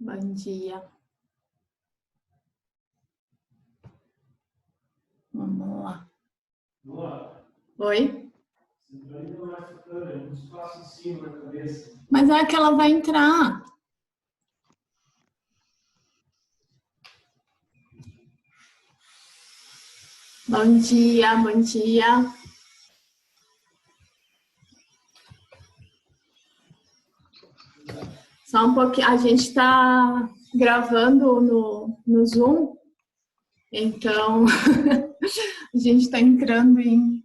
Bom dia. Vamos lá. Boa. Oi? Você ainda não vai ficando, é muito espaço em cima na cabeça. Mas é que ela vai entrar. Bom dia, bom dia. Só um pouquinho. A gente está gravando no Zoom, então a gente está entrando em.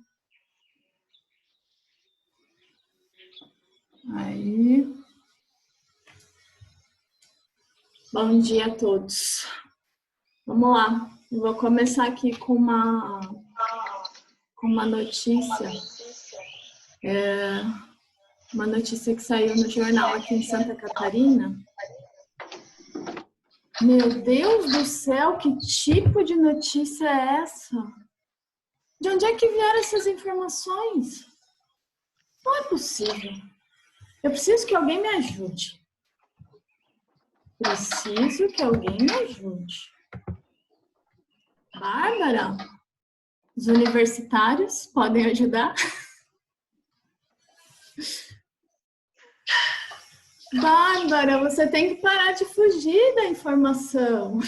Aí. Bom dia a todos. Vamos lá. Eu vou começar aqui com uma notícia. Uma notícia que saiu no jornal aqui em Santa Catarina. Meu Deus do céu, que tipo de notícia é essa? De onde é que vieram essas informações? Não é possível. Eu preciso que alguém me ajude. Preciso que alguém me ajude. Bárbara, os universitários podem ajudar? Bárbara, você tem que parar de fugir da informação.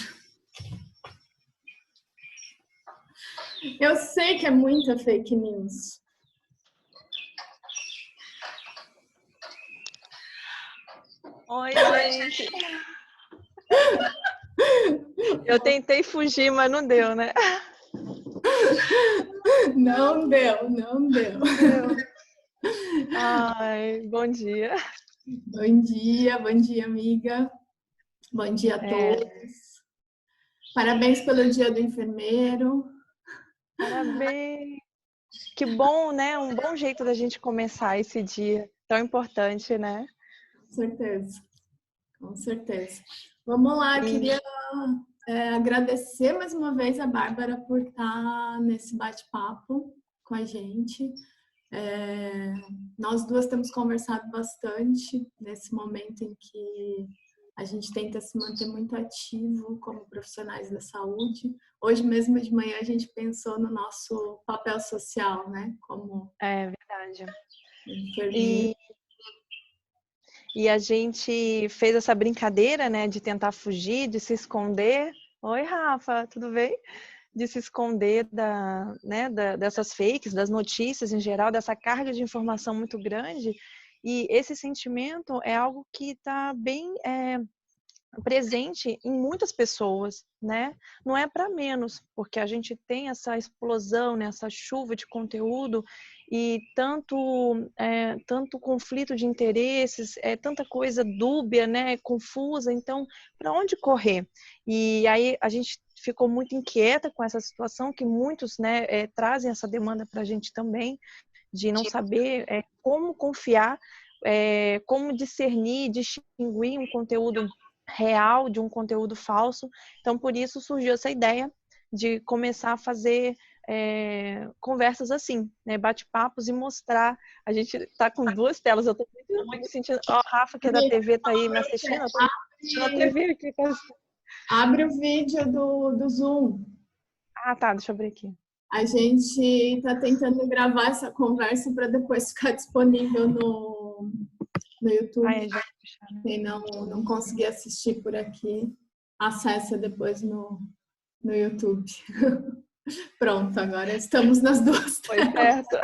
Eu sei que é muita fake news. Oi, gente. Eu tentei fugir, mas não deu, né? Não deu, não deu. Ai, bom dia. Bom dia, amiga. Bom dia a todos. Parabéns pelo Dia do Enfermeiro. Parabéns. Que bom, né? Um bom jeito da gente começar esse dia tão importante, né? Com certeza. Com certeza. Vamos lá, queria agradecer mais uma vez a Bárbara por estar nesse bate-papo com a gente. Nós duas temos conversado bastante nesse momento em que a gente tenta se manter muito ativo como profissionais da saúde. Hoje mesmo de manhã a gente pensou no nosso papel social, né? Como É verdade. enfermeiro. E a gente fez essa brincadeira, né, de tentar fugir, de se esconder. Oi, Rafa, tudo bem? De se esconder dessas fakes, das notícias em geral, dessa carga de informação muito grande. E esse sentimento é algo que está bem presente em muitas pessoas, né? Não é para menos, porque a gente tem essa explosão, né, essa chuva de conteúdo e tanto conflito de interesses, tanta coisa dúbia, né, confusa. Então, para onde correr? E aí a gente ficou muito inquieta com essa situação, que muitos, né, trazem essa demanda para a gente também, de não saber como confiar, como discernir, distinguir um conteúdo real de um conteúdo falso. Então, por isso surgiu essa ideia de começar a fazer conversas assim, né, bate-papos, e mostrar. A gente está com duas telas, eu estou me sentindo... Ó, Rafa, que é da TV, está aí me assistindo, eu estou na TV aqui. Abre o vídeo do Zoom. Ah, tá, deixa eu abrir aqui. A gente está tentando gravar essa conversa para depois ficar disponível no YouTube. Quem não conseguir assistir por aqui, acessa depois no YouTube. Pronto, agora estamos nas duas telas. Foi certo.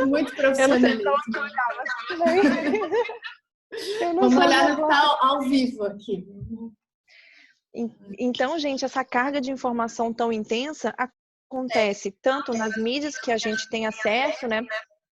Muito profissionalismo. Eu não sei pra onde olhar, mas tudo bem. Vamos olhar no que está ao vivo aqui. Então, gente, essa carga de informação tão intensa acontece tanto nas mídias que a gente tem acesso, né,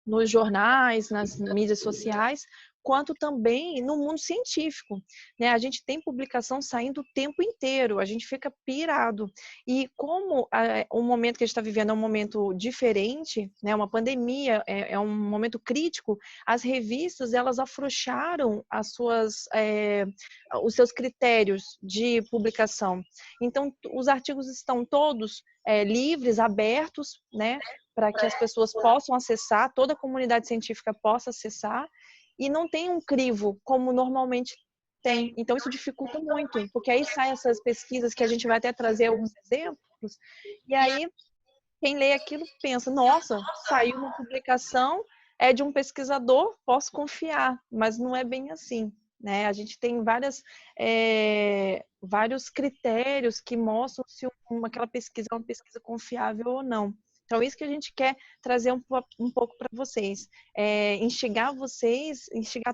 nos jornais, nas mídias sociais, quanto também no mundo científico, né? A gente tem publicação saindo o tempo inteiro, a gente fica pirado. E como o momento que a gente está vivendo é um momento diferente, né? Uma pandemia, é um momento crítico, as revistas, elas afrouxaram os seus critérios de publicação. Então, os artigos estão todos livres, abertos, né? Para que as pessoas possam acessar, toda a comunidade científica possa acessar, e não tem um crivo como normalmente tem. Então, isso dificulta muito, porque aí saem essas pesquisas que a gente vai até trazer alguns exemplos, e aí quem lê aquilo pensa, nossa, saiu uma publicação, é de um pesquisador, posso confiar, mas não é bem assim, né? A gente tem vários critérios que mostram se aquela pesquisa é uma pesquisa confiável ou não. Então, isso que a gente quer trazer um pouco para vocês, instigar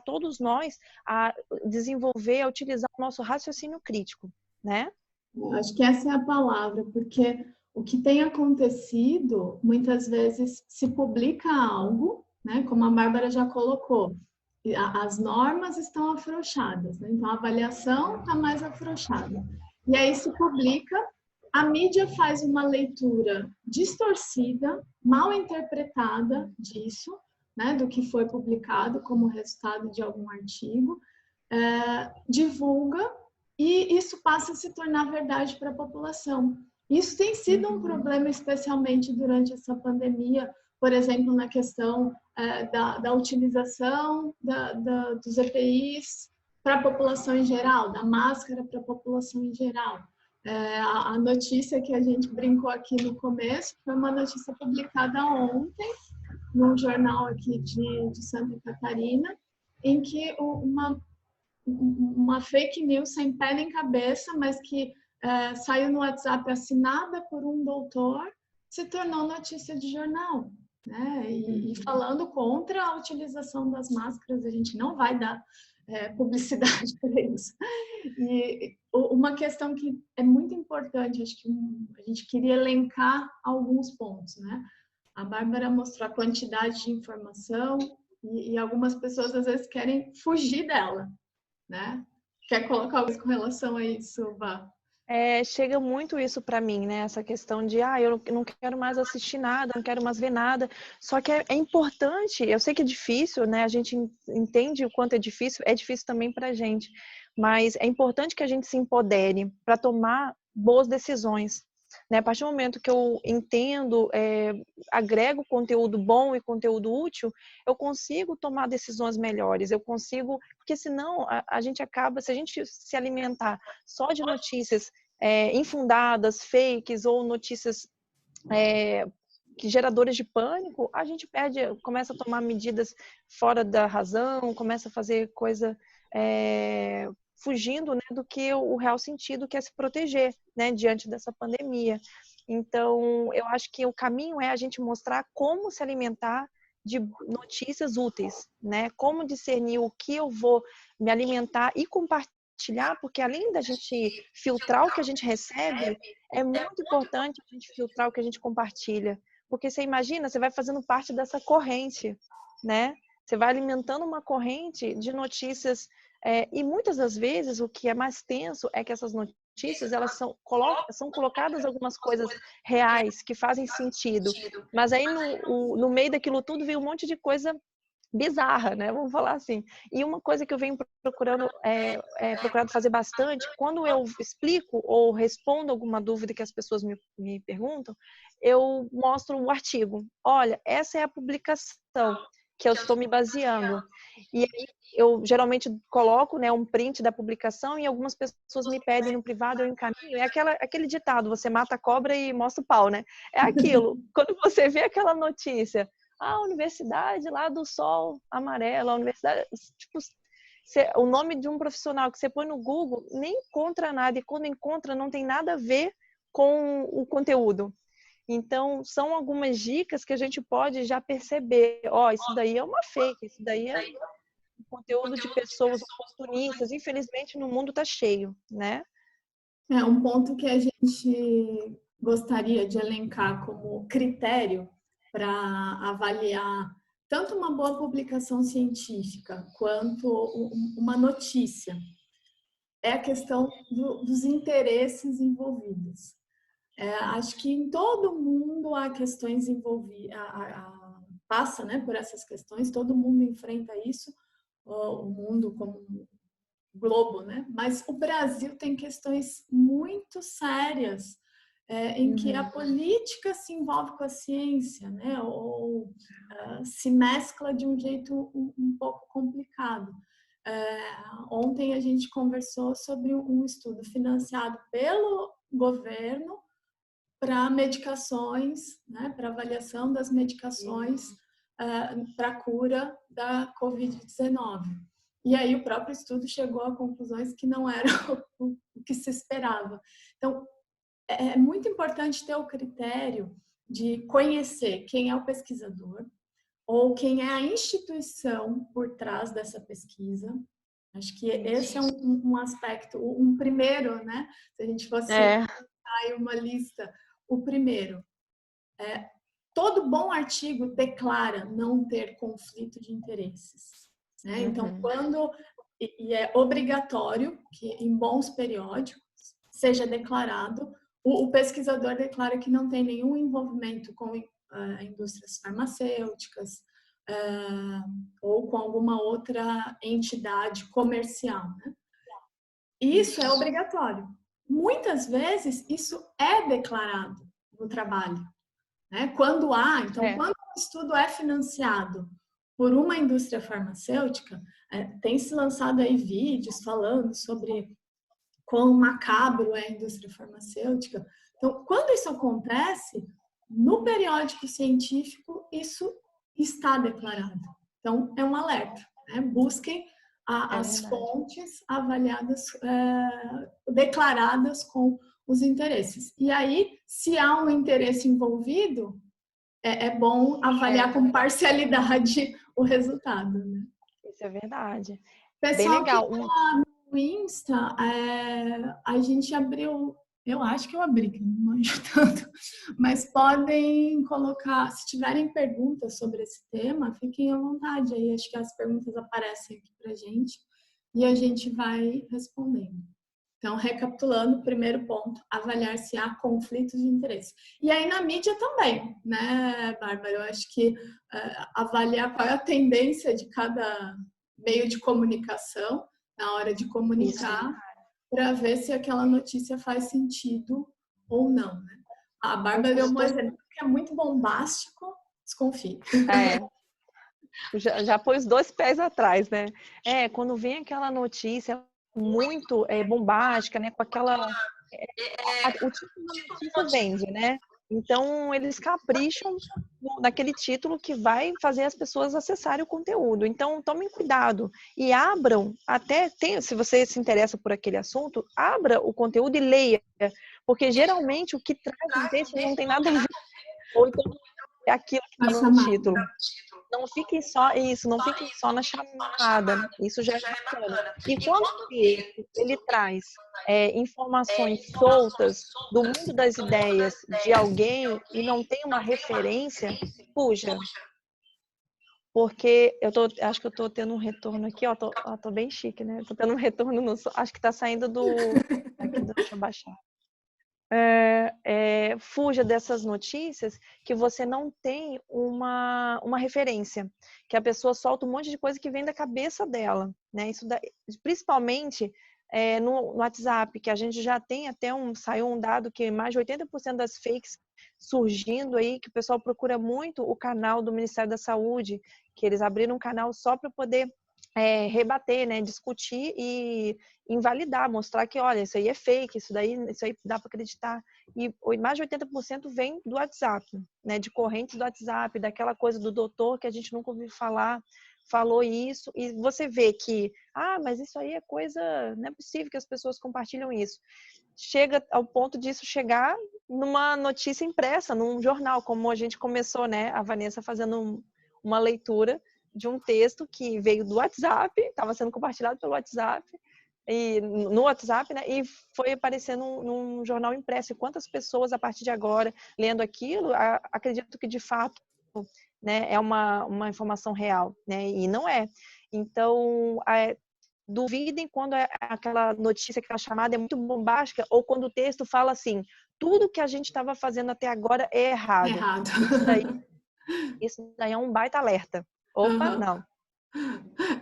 todos nós a desenvolver, a utilizar o nosso raciocínio crítico, né? Acho que essa é a palavra, porque o que tem acontecido, muitas vezes se publica algo, né, como a Bárbara já colocou, as normas estão afrouxadas, né? Então a avaliação está mais afrouxada. E aí se publica, a mídia faz uma leitura distorcida, mal interpretada disso, né, do que foi publicado como resultado de algum artigo, divulga, e isso passa a se tornar verdade para a população. Isso tem sido um problema, especialmente durante essa pandemia, por exemplo, na questão da utilização dos EPIs para a população em geral, da máscara para a população em geral. A notícia que a gente brincou aqui no começo foi uma notícia publicada ontem, num jornal aqui de Santa Catarina, em que uma fake news sem pé nem cabeça, mas que saiu no WhatsApp assinada por um doutor, se tornou notícia de jornal, né? E falando contra a utilização das máscaras, a gente não vai dar publicidade para isso. E uma questão que é muito importante, acho que a gente queria elencar alguns pontos, né? A Bárbara mostrou a quantidade de informação e algumas pessoas às vezes querem fugir dela, né? Quer colocar algo com relação a isso, Vá? Chega muito isso para mim, né? Essa questão de, eu não quero mais assistir nada, não quero mais ver nada. Só que é importante, eu sei que é difícil, né? A gente entende o quanto é difícil também para a gente. Mas é importante que a gente se empodere para tomar boas decisões, né? A partir do momento que eu entendo, agrego conteúdo bom e conteúdo útil, eu consigo tomar decisões melhores, porque senão a gente acaba, se a gente se alimentar só de notícias infundadas, fakes ou notícias geradoras de pânico, a gente começa a tomar medidas fora da razão, começa a fazer coisa fugindo, né, do que o real sentido, que é se proteger, né, diante dessa pandemia. Então, eu acho que o caminho é a gente mostrar como se alimentar de notícias úteis, né? Como discernir o que eu vou me alimentar e compartilhar, porque além da gente filtrar o que a gente recebe, é muito importante a gente filtrar o que a gente compartilha. Porque você imagina, você vai fazendo parte dessa corrente, né? Você vai alimentando uma corrente de notícias e muitas das vezes o que é mais tenso é que essas notícias elas são colocadas algumas coisas reais que fazem sentido, mas aí no meio daquilo tudo vem um monte de coisa bizarra, né? Vamos falar assim. E uma coisa que eu venho procurado fazer bastante, quando eu explico ou respondo alguma dúvida que as pessoas me perguntam, eu mostro o artigo. Olha, essa é a publicação que eu estou me baseando. E aí eu geralmente coloco, né, um print da publicação e algumas pessoas me pedem no privado, eu encaminho. É aquele ditado, você mata a cobra e mostra o pau, né? É aquilo. Quando você vê aquela notícia, a universidade lá do sol amarelo, a universidade, tipo, o nome de um profissional que você põe no Google, nem encontra nada, e quando encontra não tem nada a ver com o conteúdo. Então, são algumas dicas que a gente pode já perceber. Isso daí é uma fake, isso daí é um conteúdo de pessoas oportunistas. Infelizmente, no mundo está cheio, né? Um ponto que a gente gostaria de elencar como critério para avaliar tanto uma boa publicação científica quanto uma notícia é a questão dos interesses envolvidos. Acho que em todo mundo há questões envolvidas, passa, né, por essas questões, todo mundo enfrenta isso, o mundo como globo, né? Mas o Brasil tem questões muito sérias em que a política se envolve com a ciência, né? Ou se mescla de um jeito um pouco complicado. Ontem a gente conversou sobre um estudo financiado pelo governo para medicações, né, para avaliação das medicações para a cura da Covid-19. E aí o próprio estudo chegou a conclusões que não era o que se esperava. Então, é muito importante ter o critério de conhecer quem é o pesquisador ou quem é a instituição por trás dessa pesquisa. Acho que esse é um aspecto, um primeiro, né? Se a gente fosse aí uma lista, o primeiro, todo bom artigo declara não ter conflito de interesses, né? Então, e é obrigatório que em bons periódicos seja declarado, o pesquisador declara que não tem nenhum envolvimento com indústrias farmacêuticas ou com alguma outra entidade comercial, né? Isso é obrigatório. Muitas vezes isso é declarado no trabalho, né? Quando quando um estudo é financiado por uma indústria farmacêutica, tem se lançado aí vídeos falando sobre quão macabro é a indústria farmacêutica. Então, quando isso acontece, no periódico científico, isso está declarado. Então, é um alerta, né? Busquem as fontes avaliadas, declaradas com os interesses. E aí, se há um interesse envolvido, é bom avaliar com parcialidade o resultado, né? Isso é verdade. Pessoal, bem legal. Que tá no Insta, a gente abriu, eu acho que eu abri, que não manjo tanto, mas podem colocar, se tiverem perguntas sobre esse tema, fiquem à vontade aí, acho que as perguntas aparecem aqui pra gente e a gente vai respondendo. Então, recapitulando, primeiro ponto, avaliar se há conflitos de interesse. E aí na mídia também, né, Bárbara? Eu acho que avaliar qual é a tendência de cada meio de comunicação na hora de comunicar para ver se aquela notícia faz sentido ou não, né? A Bárbara deu um exemplo que é muito bombástico, desconfie. Já pôs 2 pés atrás, né? Quando vem aquela notícia muito bombástica, né? Com aquela... o título da notícia vende, né? Então, eles capricham naquele título que vai fazer as pessoas acessarem o conteúdo. Então, tomem cuidado e abram, se você se interessa por aquele assunto, abra o conteúdo e leia, porque geralmente o que traz um texto não tem nada a ver, ou então é aquilo que está no título. Não fiquem só na chamada, isso já é bacana. E quando ele traz informações soltas do mundo das ideias de alguém e não tem uma referência, fuja. Porque acho que eu tô tendo um retorno aqui, ó, tô bem chique, né? Tô tendo um retorno, acho que tá saindo deixa eu baixar. Fuja dessas notícias que você não tem uma referência, que a pessoa solta um monte de coisa que vem da cabeça dela, né? Principalmente no WhatsApp, que a gente já tem saiu um dado que mais de 80% das fakes surgindo aí, que o pessoal procura muito o canal do Ministério da Saúde, que eles abriram um canal só para poder rebater, né, discutir e invalidar, mostrar que, olha, isso aí é fake, isso aí dá para acreditar. E mais de 80% vem do WhatsApp, né, de correntes do WhatsApp, daquela coisa do doutor que a gente nunca ouviu falar, falou isso, e você vê que, mas isso aí é coisa, não é possível que as pessoas compartilham isso. Chega ao ponto disso chegar numa notícia impressa, num jornal, como a gente começou, né, a Vanessa fazendo uma leitura de um texto que veio do WhatsApp, estava sendo compartilhado pelo WhatsApp, no WhatsApp, né? E foi aparecendo num jornal impresso. E quantas pessoas, a partir de agora, lendo aquilo, acredito que, de fato, né, é uma informação real, né? E não é. Então, duvidem quando aquela notícia, aquela chamada é muito bombástica, ou quando o texto fala assim, tudo que a gente estava fazendo até agora é errado. Isso daí é um baita alerta. Opa, não.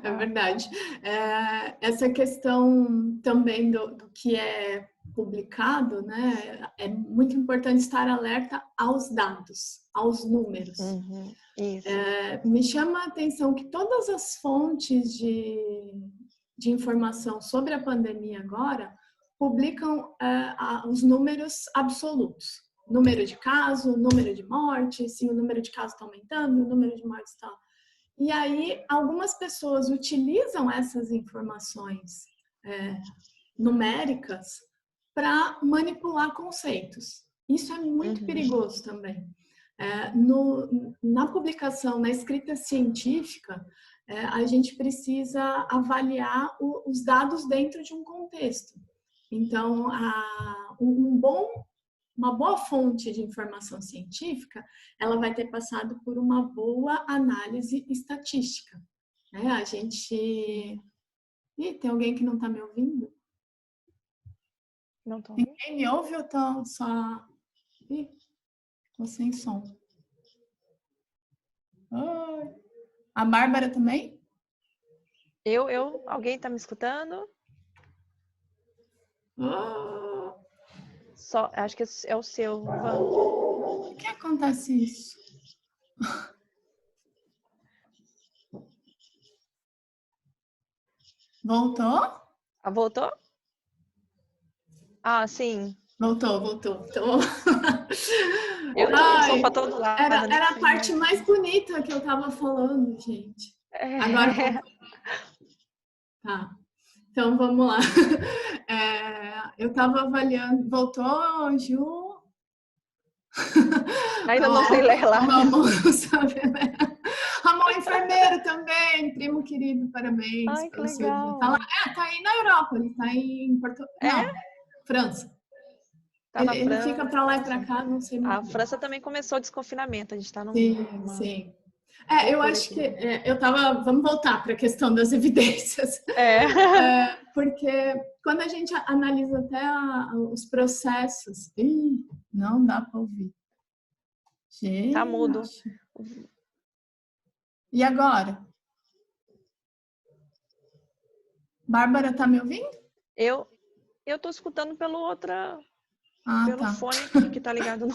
É verdade. Essa questão também do que é publicado, né? É muito importante estar alerta aos dados, aos números. Isso. Me chama a atenção que todas as fontes de informação sobre a pandemia agora publicam os números absolutos. Número de casos, número de mortes, se o número de casos está aumentando, o número de mortes está... E aí, algumas pessoas utilizam essas informações numéricas para manipular conceitos. Isso é muito perigoso também. Na publicação, na escrita científica, a gente precisa avaliar os dados dentro de um contexto. Então, uma boa fonte de informação científica, ela vai ter passado por uma boa análise estatística. A gente... Ih, tem alguém que não está me ouvindo? Não tô. Ninguém me ouve ou tô só... Ih, tô sem som. Ai. A Bárbara também? Alguém está me escutando? Oh. Só, acho que é o seu, Van. Por que acontece isso? Voltou? Voltou? Ah, sim. Voltou. Eu tô som pra todo lado. Era a parte mais bonita que eu tava falando, gente. Agora voltou. Tá. Então, vamos lá. Eu tava avaliando... Voltou, Ju? Ainda não sei ler lá. Ramon, sabe, né? Ramon, enfermeiro também, primo querido, parabéns. Ai, que legal. Tá aí na Europa, ele tá em Portugal. Não, França. Tá na Ele França. fica pra lá e pra cá, não sei muito. A França também começou o desconfinamento, a gente tá no... Sim. Eu acho que vamos voltar para a questão das evidências. Porque quando a gente analisa até os processos... Ih, não dá para ouvir. Gente. Tá mudo. E agora? Bárbara, tá me ouvindo? Eu tô escutando pelo fone que tá ligado no...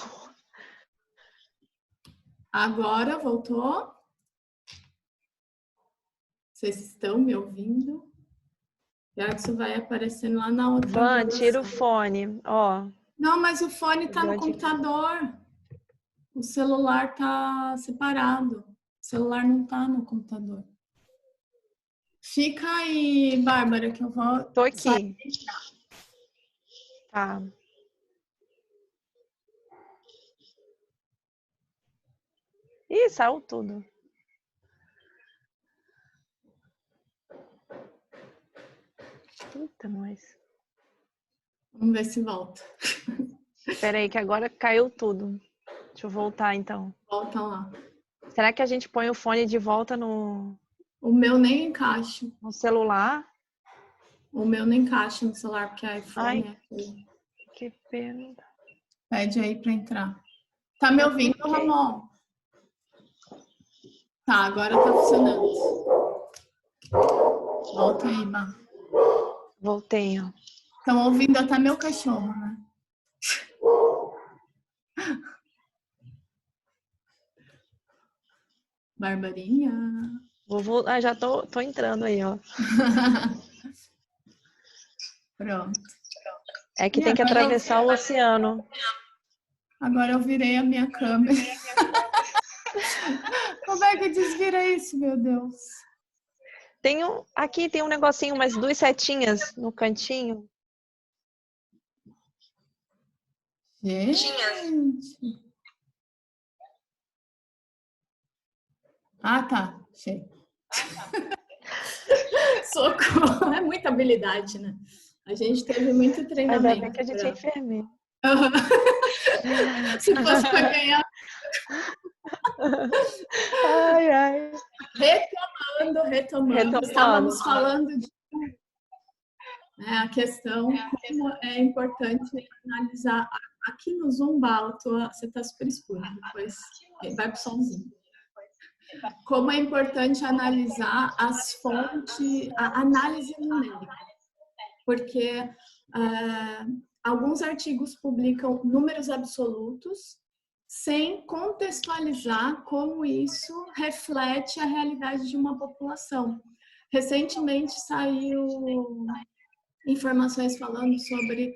Agora voltou. Vocês estão me ouvindo? Isso vai aparecendo lá na outra. Van, tira o fone, ó. Não, mas o fone tá no computador. O celular tá separado. O celular não tá no computador. Fica aí, Bárbara, que eu vou... Tô aqui. Tá. Ih, saiu tudo. Eita, nós. Vamos ver se volta. Espera aí, que agora caiu tudo. Deixa eu voltar, então. Volta lá. Será que a gente põe o fone de volta no... O meu nem encaixa. No celular? O meu nem encaixa no celular, porque é iPhone. Ai, que pena. Pede aí para entrar. Tá me ouvindo, Ramon? Tá, agora tá funcionando. Volta aí, Má. Voltei, ó. Estão ouvindo até meu cachorro, né? Barbarinha. Já tô entrando aí, ó. Pronto. É que tem que atravessar o oceano. Agora eu virei a minha câmera. Como é que desvira isso, meu Deus? Aqui tem um negocinho, umas 2 setinhas no cantinho. Gente. Ah, tá. Achei. Socorro. É muita habilidade, né? A gente teve muito treinamento. Ainda bem que a gente é enfermeiro. Se fosse para ganhar. Ai. Retomando. Estávamos falando de a questão como é importante analisar. Aqui no Zoom, você está super escuro, depois vai para o somzinho. Como é importante analisar as fontes, a análise numérica, porque alguns artigos publicam números absolutos sem contextualizar como isso reflete a realidade de uma população. Recentemente saiu informações falando sobre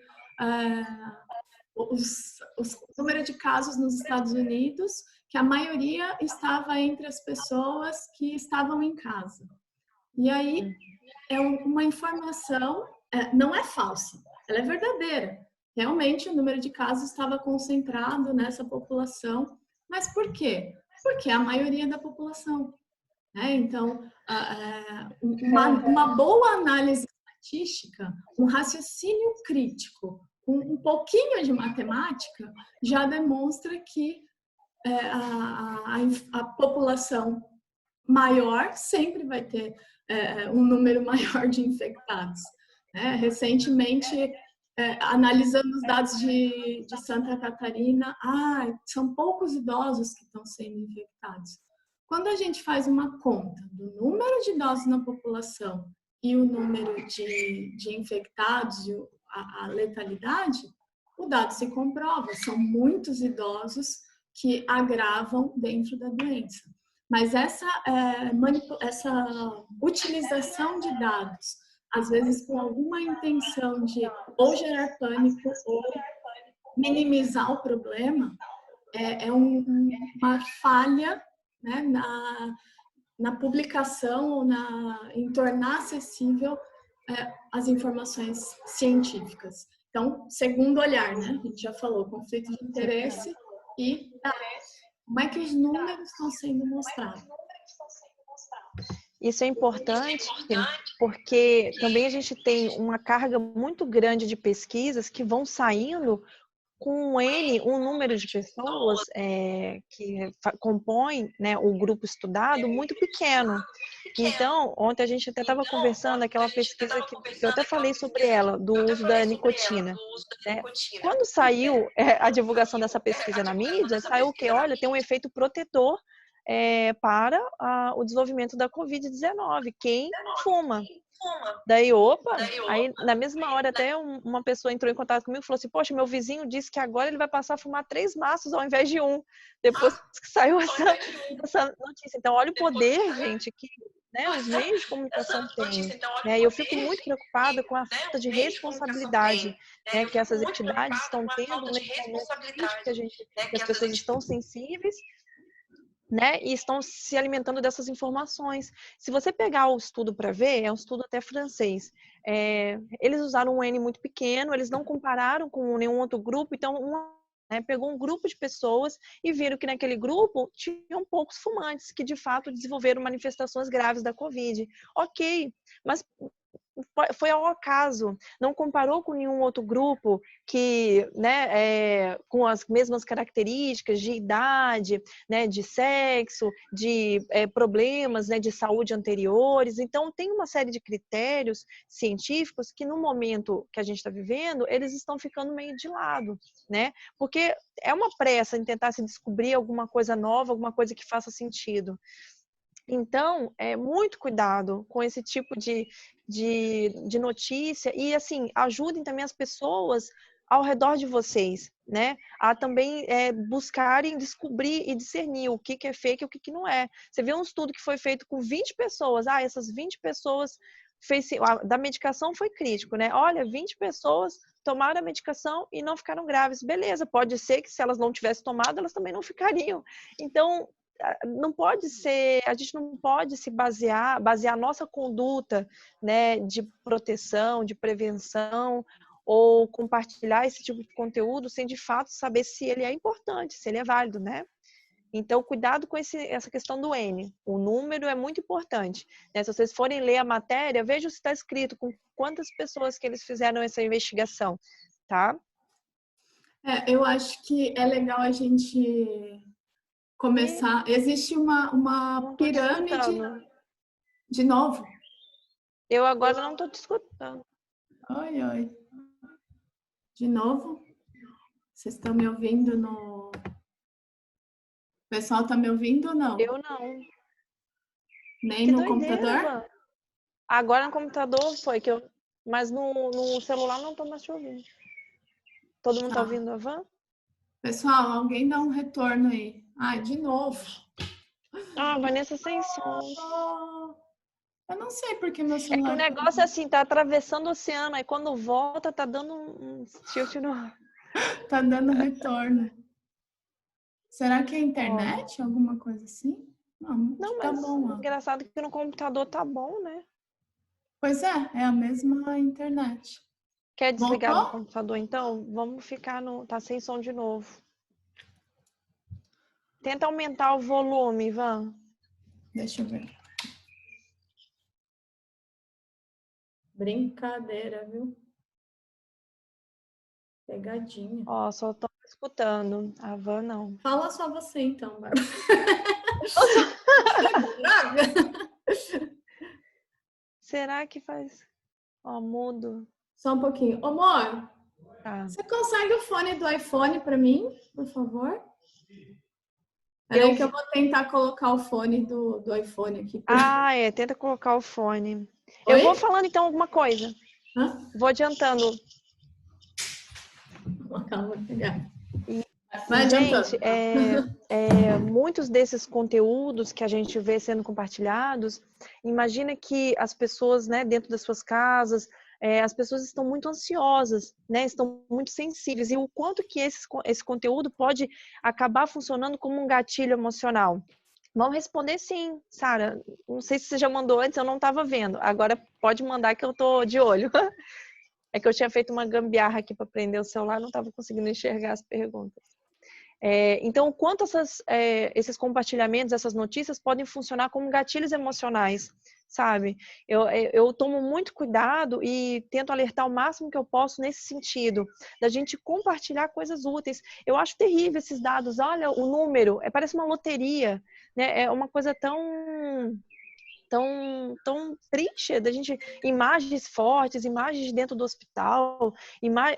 o número de casos nos Estados Unidos, que a maioria estava entre as pessoas que estavam em casa. E aí é uma informação, não é falsa, ela é verdadeira. Realmente o número de casos estava concentrado nessa população. Mas por quê? Porque é a maioria da população. Então, uma boa análise estatística, um raciocínio crítico, um pouquinho de matemática, já demonstra que a população maior sempre vai ter um número maior de infectados. Recentemente, analisando os dados de Santa Catarina, são poucos idosos que estão sendo infectados. Quando a gente faz uma conta do número de idosos na população e o número de infectados e a letalidade, o dado se comprova, são muitos idosos que agravam dentro da doença. Mas essa utilização de dados, às vezes com alguma intenção de ou gerar pânico ou minimizar o problema, é uma falha, né, na publicação ou em tornar acessível as informações científicas. Então, segundo olhar, né? A gente já falou, conflito de interesse e como é que os números estão sendo mostrados. Isso é importante porque também a gente tem uma carga muito grande de pesquisas que vão saindo com um número de pessoas que compõem, né, o grupo estudado muito pequeno. Então, ontem a gente até estava conversando aquela pesquisa que eu até falei sobre ela, do uso da nicotina. Né? Quando saiu a divulgação dessa pesquisa na mídia, saiu o quê? Olha, tem um efeito protetor para o desenvolvimento da Covid-19, quem fuma. Daí, aí na mesma hora até uma pessoa entrou em contato comigo e falou assim, poxa, meu vizinho disse que agora ele vai passar a fumar 3 maços ao invés de 1, depois que saiu essa notícia. Então, olha o poder, gente, que os meios de comunicação têm. E eu fico muito preocupada com a falta de responsabilidade que essas entidades estão tendo nesse momento que as pessoas estão sensíveis, né, e estão se alimentando dessas informações. Se você pegar o estudo para ver, é um estudo até francês, eles usaram um N muito pequeno, eles não compararam com nenhum outro grupo, então pegou um grupo de pessoas e viram que naquele grupo tinham poucos fumantes que de fato desenvolveram manifestações graves da Covid. Ok, mas foi ao acaso, não comparou com nenhum outro grupo que, com as mesmas características de idade, de sexo, de problemas, de saúde anteriores. Então, tem uma série de critérios científicos que, no momento que a gente está vivendo, eles estão ficando meio de lado, né? Porque é uma pressa em tentar se descobrir alguma coisa nova, alguma coisa que faça sentido. Então, muito cuidado com esse tipo de notícia e, assim, ajudem também as pessoas ao redor de vocês, né? A também buscarem descobrir e discernir o que é fake e o que não é. Você viu um estudo que foi feito com 20 pessoas. Essas 20 pessoas da medicação foi crítico, né? Olha, 20 pessoas tomaram a medicação e não ficaram graves. Beleza, pode ser que se elas não tivessem tomado, elas também não ficariam. Então, não pode ser, a gente não pode se basear a nossa conduta, né, de proteção, de prevenção, ou compartilhar esse tipo de conteúdo sem de fato saber se ele é importante, se ele é válido, né? Então, cuidado com essa questão do N. O número é muito importante. Né? Se vocês forem ler a matéria, vejam se está escrito com quantas pessoas que eles fizeram essa investigação, tá? Eu acho que é legal a gente começar. Existe uma pirâmide. De novo? Eu agora não estou te escutando. Oi, oi. De novo? Vocês estão me ouvindo no... O pessoal está me ouvindo ou não? Eu não. Nem que no computador? Mano. Agora no computador foi que eu... Mas no celular não estou mais te ouvindo. Todo mundo está ouvindo a Van? Pessoal, alguém dá um retorno aí. De novo. Vanessa sem som. Eu não sei porque meu É que celular... o negócio é assim, tá atravessando o oceano, aí quando volta, tá dando um tilt no... Tá dando retorno. Será que é Ó, internet? Alguma coisa assim? Não, não, tá mas bom, ó. engraçado que no computador tá bom, né? Pois é a mesma internet. Quer desligar do Voltou? computador, então? Vamos ficar no... Tá sem som de novo. Tenta aumentar o volume, Ivan. Deixa eu ver. Brincadeira, viu? Pegadinha. Ó, só tô escutando. A Van, não. Fala só você então, Bárbara. Droga! Será que faz... Ó, mudo. Só um pouquinho. Ô, amor, Tá. você consegue o fone do iPhone para mim, por favor? Peraí que eu vou tentar colocar o fone do iPhone aqui. Ah, é. Tenta colocar o fone. Oi? Eu vou falando, então, alguma coisa. Hã? Vou adiantando. Calma, vou pegar. Vai gente, muitos desses conteúdos que a gente vê sendo compartilhados, imagina que as pessoas, né, dentro das suas casas, as pessoas estão muito ansiosas, né, estão muito sensíveis. E o quanto que esse conteúdo pode acabar funcionando como um gatilho emocional? Vamos responder sim, Sara. Não sei se você já mandou antes, eu não estava vendo. Agora pode mandar que eu tô de olho. É que eu tinha feito uma gambiarra aqui para prender o celular, não estava conseguindo enxergar as perguntas. Então, o quanto esses compartilhamentos, essas notícias podem funcionar como gatilhos emocionais, sabe? Eu tomo muito cuidado e tento alertar o máximo que eu posso nesse sentido, da gente compartilhar coisas úteis. Eu acho terrível esses dados. Olha, o número, parece uma loteria, né? É uma coisa tão triste da gente, imagens fortes, imagens de dentro do hospital,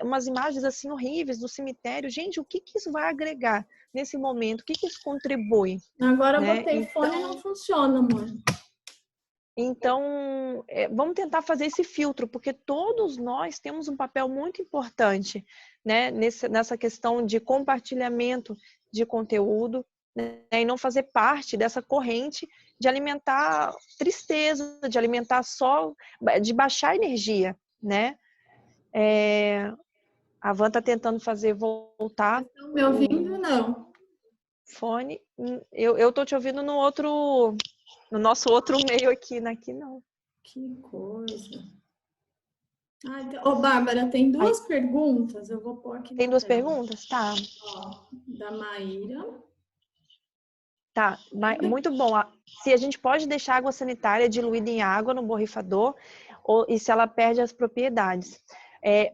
umas imagens assim horríveis do cemitério. Gente, o que isso vai agregar nesse momento? O que isso contribui? Agora eu Né? botei fone e não funciona, amor. Então, vamos tentar fazer esse filtro, porque todos nós temos um papel muito importante, né, nessa questão de compartilhamento de conteúdo, né, e não fazer parte dessa corrente de alimentar tristeza, de alimentar de baixar energia, né? A Van está tentando fazer voltar. Estão me ouvindo? Não. Fone. Eu tô te ouvindo no nosso outro meio aqui, aqui não. Que coisa. Ô, Bárbara, tem duas perguntas. Eu vou pôr aqui. Tem duas perguntas? Tá. Ó, da Maíra. Tá, muito bom. Se a gente pode deixar a água sanitária diluída em água no borrifador e se ela perde as propriedades.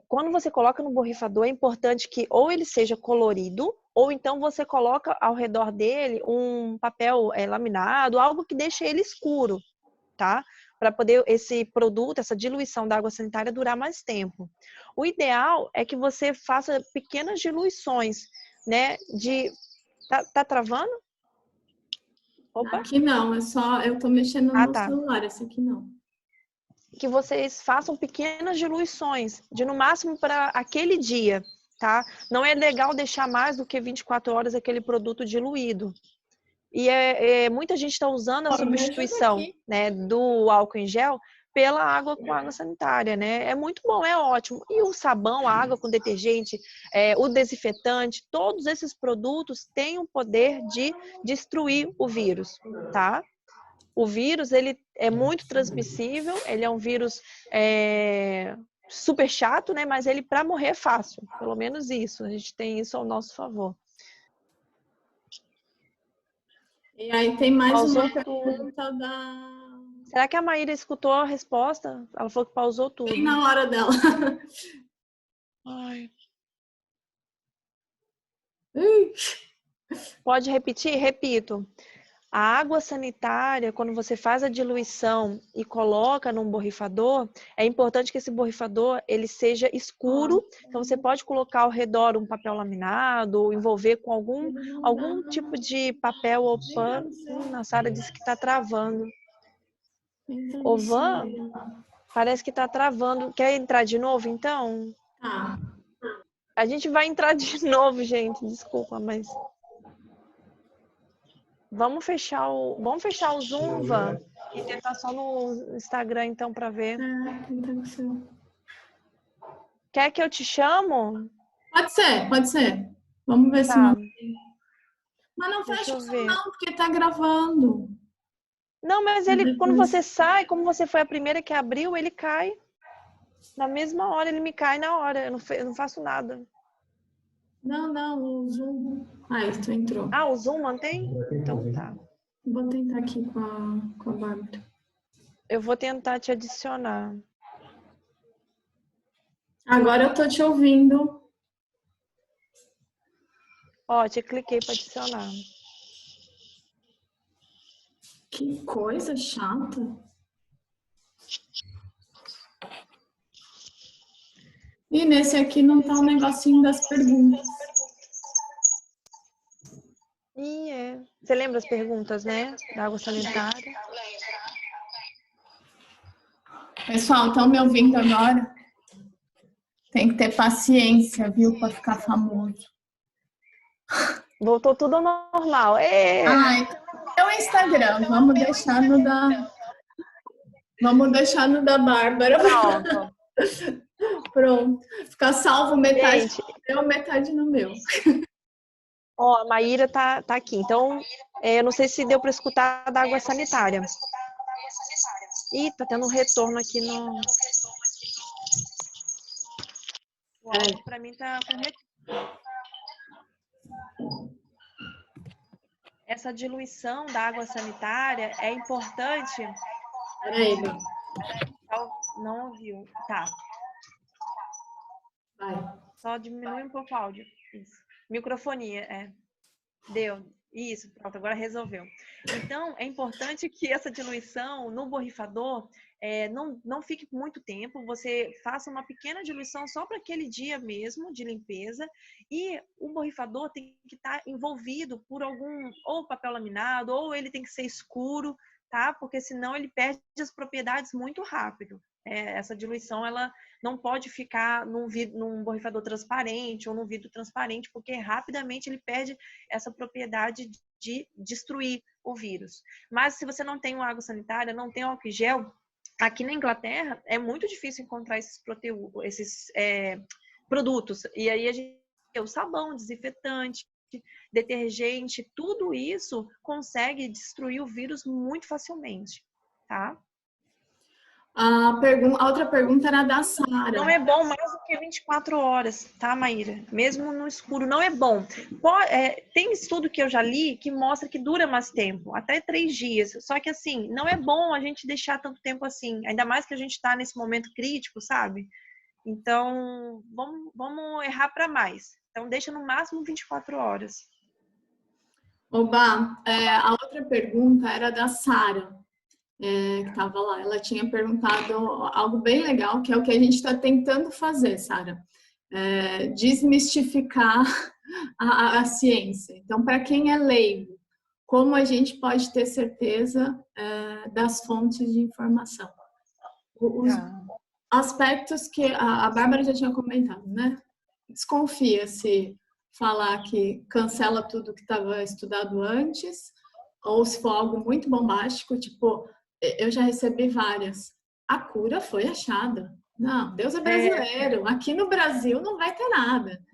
Quando você coloca no borrifador, é importante que ou ele seja colorido, ou então você coloca ao redor dele um papel laminado, algo que deixe ele escuro, tá? Para poder esse produto, essa diluição da água sanitária durar mais tempo. O ideal é que você faça pequenas diluições, né? Tá travando? Opa. Aqui não, eu tô mexendo no Tá. celular, esse aqui não. Que vocês façam pequenas diluições, de no máximo para aquele dia, tá? Não é legal deixar mais do que 24 horas aquele produto diluído. E muita gente está usando a substituição, né, do álcool em gel pela água com água sanitária, né? É muito bom, é ótimo. E o sabão, a água com detergente, o desinfetante, todos esses produtos têm o poder de destruir o vírus, tá? O vírus, ele é muito transmissível, ele é um vírus super chato, né? Mas ele, para morrer, é fácil. Pelo menos isso, a gente tem isso ao nosso favor. E aí tem mais uma pergunta da... Será que a Maíra escutou a resposta? Ela falou que pausou tudo. Bem na hora dela. Ai. Pode repetir? Repito. A água sanitária, quando você faz a diluição e coloca num borrifador, é importante que esse borrifador ele seja escuro. Então, você pode colocar ao redor um papel laminado, ou envolver com algum tipo de papel ou pano. A Sara disse que está travando. O Van, parece que está travando. Quer entrar de novo, então? Tá. A gente vai entrar de novo, gente. Desculpa, mas... Vamos fechar o Zoom, Van, e tentar só no Instagram, então, para ver. Tentar no seu. Quer que eu te chamo? Pode ser, pode ser. Vamos ver se Tá. não... Mas não Deixa fecha eu o som ver. não, porque tá gravando. Não, mas ele, quando você sai, como você foi a primeira que abriu, ele cai. Na mesma hora, ele me cai na hora. Eu não faço nada. Não, o Zoom... tu entrou. Ah, o Zoom mantém? Então tá. Vou tentar aqui com a Bárbara. Eu vou tentar te adicionar. Agora eu tô te ouvindo. Ó, te cliquei para adicionar. Que coisa chata. E nesse aqui não tá o negocinho das perguntas. Você lembra as perguntas, né? Da água sanitária. Pessoal, estão me ouvindo agora? Tem que ter paciência, viu, para ficar famoso. Voltou tudo ao normal. Então é o Instagram. Vamos deixar no da Bárbara. Pronto. Pronto. Ficar salvo metade Gente, no meu, metade no meu. ó, a Maíra tá aqui. Então, eu não sei se deu para escutar da água sanitária. Ih, tá tendo um retorno aqui no... O áudio para mim tá com retorno. Essa diluição da água sanitária é importante. Peraí, Bárbara. Não ouviu. Tá. Vai. Só diminui um pouco o áudio. Isso. Microfonia, Deu. Isso, pronto, agora resolveu. Então, é importante que essa diluição no borrifador não fique muito tempo. Você faça uma pequena diluição só para aquele dia mesmo de limpeza. E o borrifador tem que estar envolvido por algum ou papel laminado, ou ele tem que ser escuro, tá? Porque senão ele perde as propriedades muito rápido. Essa diluição, ela não pode ficar num borrifador transparente ou num vidro transparente, porque rapidamente ele perde essa propriedade de destruir o vírus. Mas se você não tem uma água sanitária, não tem álcool gel, aqui na Inglaterra é muito difícil encontrar esses produtos. E aí a gente tem o sabão, desinfetante, detergente, tudo isso consegue destruir o vírus muito facilmente, tá? A outra pergunta era da Sara. Não é bom mais do que 24 horas, tá, Maíra? Mesmo no escuro, não é bom. Tem estudo que eu já li que mostra que dura mais tempo, até 3 dias. Só que, assim, não é bom a gente deixar tanto tempo assim. Ainda mais que a gente tá nesse momento crítico, sabe? Então, vamos errar para mais. Então, deixa no máximo 24 horas. Oba, a outra pergunta era da Sara. Que estava lá, ela tinha perguntado algo bem legal, que é o que a gente está tentando fazer, Sara, desmistificar a ciência. Então, para quem é leigo, como a gente pode ter certeza das fontes de informação? Os aspectos que a Bárbara já tinha comentado, né? Desconfia se falar que cancela tudo que estava estudado antes, ou se for algo muito bombástico, tipo, eu já recebi várias. A cura foi achada. Não, Deus é brasileiro. Aqui no Brasil não vai ter nada.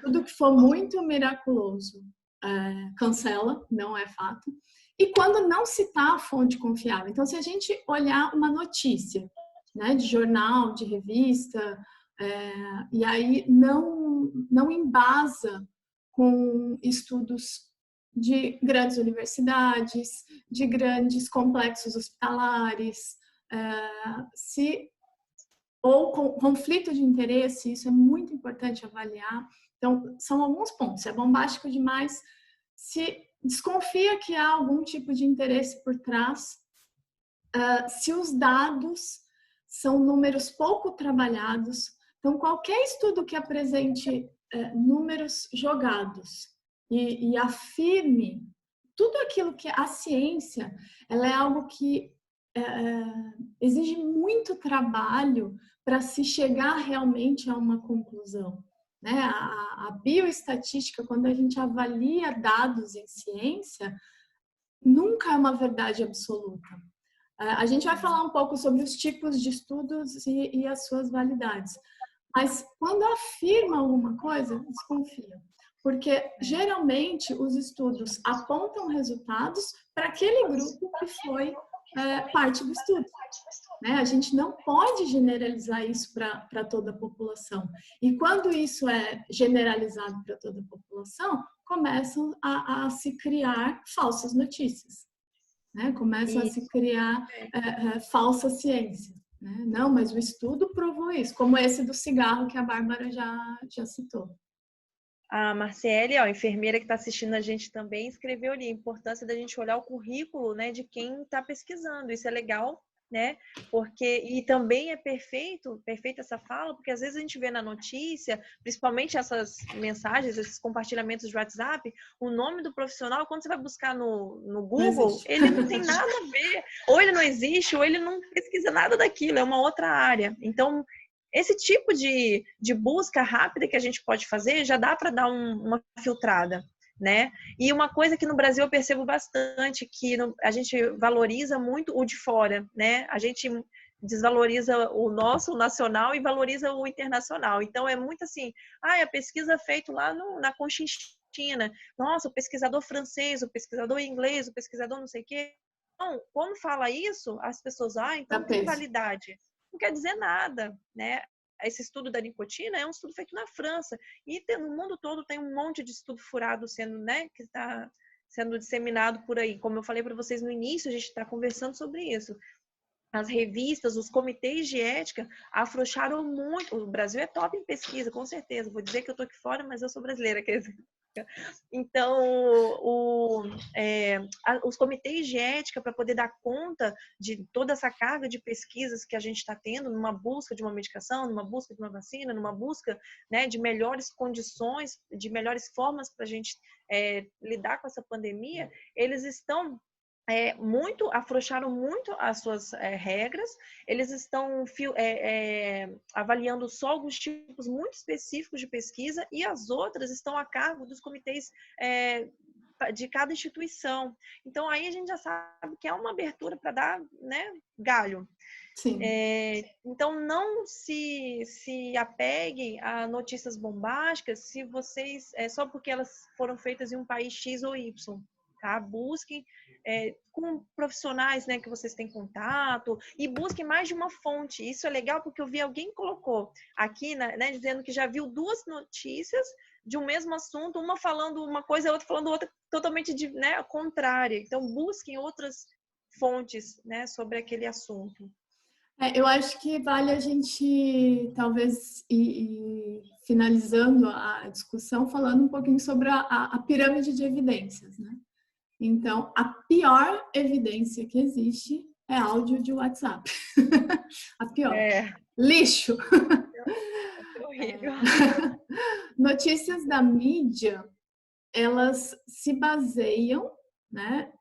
Tudo que for muito miraculoso cancela, não é fato. E quando não citar a fonte confiável. Então, se a gente olhar uma notícia, né, de jornal, de revista, e aí não embasa com estudos de grandes universidades, de grandes complexos hospitalares, ou com conflito de interesse, isso é muito importante avaliar. Então, são alguns pontos. É bombástico demais. Se desconfia que há algum tipo de interesse por trás, se os dados são números pouco trabalhados, então qualquer estudo que apresente números jogados e afirme tudo aquilo que a ciência, ela é algo que exige muito trabalho para se chegar realmente a uma conclusão, né? A bioestatística, quando a gente avalia dados em ciência, nunca é uma verdade absoluta. A gente vai falar um pouco sobre os tipos de estudos e as suas validades. Mas quando afirma alguma coisa, desconfia. Porque geralmente os estudos apontam resultados para aquele grupo que foi parte do estudo. Né? A gente não pode generalizar isso para toda a população. E quando isso é generalizado para toda a população, começam a se criar falsas notícias. Né? Começam a se criar falsa ciência. Né? Não, mas o estudo provou isso, como esse do cigarro que a Bárbara já citou. A Marciele, ó, enfermeira que está assistindo a gente também, escreveu ali a importância da gente olhar o currículo, né, de quem está pesquisando. Isso é legal, né? Porque e também é perfeita essa fala, porque às vezes a gente vê na notícia, principalmente essas mensagens, esses compartilhamentos de WhatsApp, o nome do profissional, quando você vai buscar no Google, ele não tem nada a ver, ou ele não existe, ou ele não pesquisa nada daquilo, é uma outra área. Então, esse tipo de busca rápida que a gente pode fazer já dá para dar uma filtrada, né? E uma coisa que no Brasil eu percebo bastante, que a gente valoriza muito o de fora, né? A gente desvaloriza o nosso, o nacional, e valoriza o internacional. Então é muito assim, a pesquisa feita lá na Conchinchina, nossa, o pesquisador francês, o pesquisador inglês, o pesquisador não sei o quê. Então, quando fala isso, as pessoas, então tem validade. Não quer dizer nada, né? Esse estudo da nicotina é um estudo feito na França e no mundo todo tem um monte de estudo furado sendo, né, que está sendo disseminado por aí. Como eu falei para vocês no início, a gente está conversando sobre isso. As revistas, os comitês de ética afrouxaram muito. O Brasil é top em pesquisa, com certeza. Vou dizer que eu estou aqui fora, mas eu sou brasileira. Quer dizer. Então, os comitês de ética, para poder dar conta de toda essa carga de pesquisas que a gente está tendo, numa busca de uma medicação, numa busca de uma vacina, numa busca, né, de melhores condições, de melhores formas para a gente lidar com essa pandemia, eles estão afrouxaram muito as suas regras, eles estão avaliando só alguns tipos muito específicos de pesquisa e as outras estão a cargo dos comitês de cada instituição. Então, aí a gente já sabe que é uma abertura para dar, né, galho. Sim. Então, não se apeguem a notícias bombásticas se vocês, só porque elas foram feitas em um país X ou Y. Tá? Busquem com profissionais, né, que vocês têm contato, e busquem mais de uma fonte. Isso é legal porque eu vi alguém colocou aqui, né, dizendo que já viu 2 notícias de um mesmo assunto, uma falando uma coisa, a outra falando outra totalmente contrária. Então, busquem outras fontes, né, sobre aquele assunto. Eu acho que vale a gente, talvez, ir finalizando a discussão, falando um pouquinho sobre a pirâmide de evidências, né? Então, a pior evidência que existe é áudio de WhatsApp. A pior. Lixo. É horrível. Notícias da mídia, elas se baseiam, né,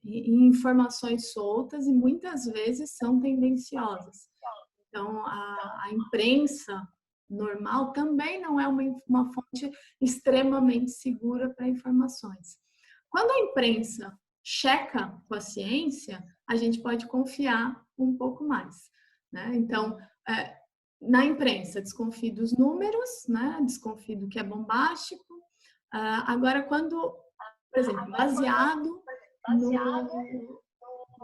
em informações soltas e muitas vezes são tendenciosas. Então, a imprensa normal também não é uma fonte extremamente segura para informações. Quando a imprensa checa com a ciência, a gente pode confiar um pouco mais, né? Então, na imprensa, desconfie dos números, né? Desconfie do que é bombástico. Agora, quando, por exemplo, baseado no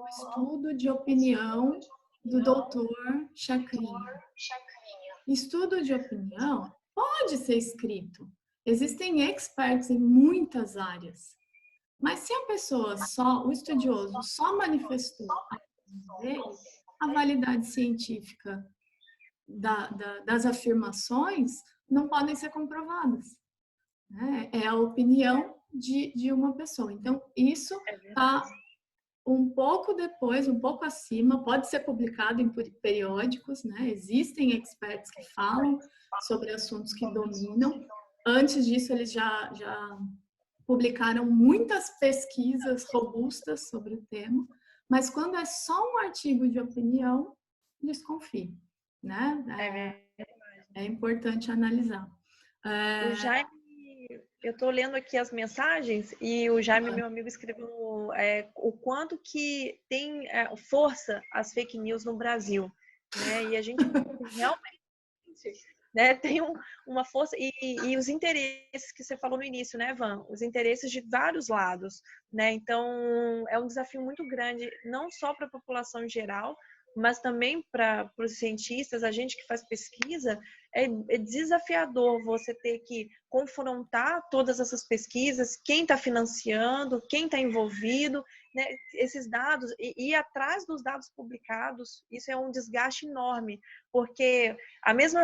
estudo de opinião do doutor Chacrinha. Estudo de opinião pode ser escrito. Existem experts em muitas áreas. Mas se a pessoa o estudioso só manifestou a validade científica das afirmações não podem ser comprovadas. Né? É a opinião de uma pessoa. Então, isso está um pouco depois, um pouco acima, pode ser publicado em periódicos, né? Existem experts que falam sobre assuntos que dominam. Antes disso, eles já publicaram muitas pesquisas robustas sobre o tema, mas quando é só um artigo de opinião, desconfie, né? É importante analisar. O Jaime, eu estou lendo aqui as mensagens e o Jaime, meu amigo, escreveu o quanto que tem força as fake news no Brasil, né? E a gente realmente, né, tem uma força e os interesses que você falou no início, né, Van? Os interesses de vários lados, né? Então, é um desafio muito grande, não só para a população em geral, mas também para os cientistas, a gente que faz pesquisa, é desafiador você ter que confrontar todas essas pesquisas, quem está financiando, quem está envolvido, né? Esses dados, e ir atrás dos dados publicados, isso é um desgaste enorme, porque